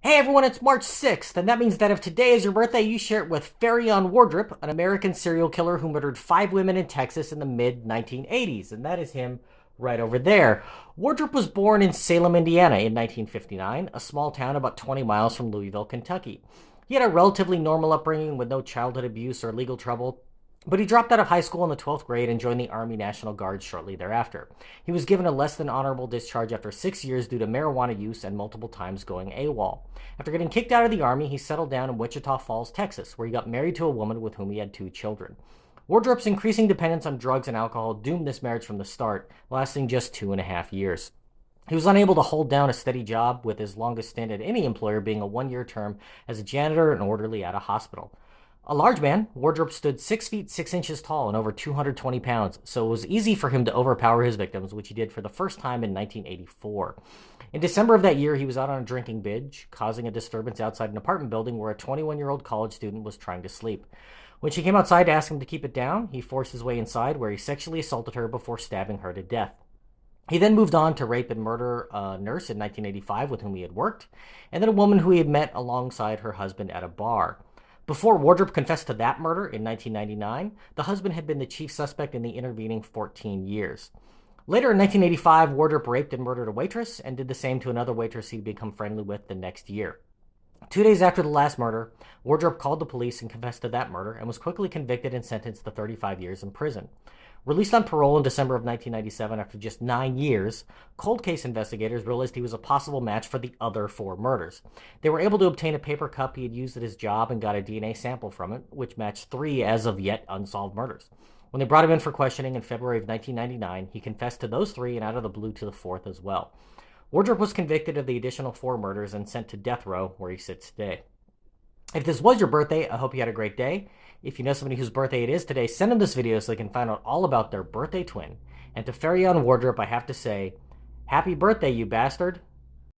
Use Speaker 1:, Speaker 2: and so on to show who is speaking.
Speaker 1: Hey everyone, it's March 6th, and that means that if today is your birthday, you share it with Faryion Wardrip, an American serial killer who murdered 5 women in Texas in the mid 1980s, and that is him right over there. Wardrip was born in Salem, Indiana in 1959, a small town about 20 miles from Louisville, Kentucky. He had a relatively normal upbringing with no childhood abuse or legal trouble, but he dropped out of high school in the 12th grade and joined the Army National Guard shortly thereafter. He was given a less than honorable discharge after 6 years due to marijuana use and multiple times going AWOL. After getting kicked out of the Army, he settled down in Wichita Falls, Texas, where he got married to a woman with whom he had 2 children. Wardrop's increasing dependence on drugs and alcohol doomed this marriage from the start, lasting just 2.5 years. He was unable to hold down a steady job, with his longest stint at any employer being a 1 year term as a janitor and orderly at a hospital. A large man, Wardrip stood 6 feet 6 inches tall and over 220 pounds, so it was easy for him to overpower his victims, which he did for the first time in 1984. In December of that year, he was out on a drinking binge, causing a disturbance outside an apartment building where a 21-year-old college student was trying to sleep. When she came outside to ask him to keep it down, he forced his way inside, where he sexually assaulted her before stabbing her to death. He then moved on to rape and murder a nurse in 1985 with whom he had worked, and then a woman who he had met alongside her husband at a bar. Before Wardrip confessed to that murder in 1999, the husband had been the chief suspect in the intervening 14 years. Later in 1985, Wardrip raped and murdered a waitress and did the same to another waitress he'd become friendly with the next year. 2 days after the last murder, Wardrip called the police and confessed to that murder and was quickly convicted and sentenced to 35 years in prison. Released on parole in December of 1997 after just 9 years, cold case investigators realized he was a possible match for the other 4 murders. They were able to obtain a paper cup he had used at his job and got a DNA sample from it, which matched 3 as of yet unsolved murders. When they brought him in for questioning in February of 1999, he confessed to those 3 and out of the blue to the 4th as well. Wardrip was convicted of the additional 4 murders and sent to death row, where he sits today. If this was your birthday, I hope you had a great day. If you know somebody whose birthday it is today, send them this video so they can find out all about their birthday twin. And to Faryion Wardrip, I have to say, happy birthday, you bastard.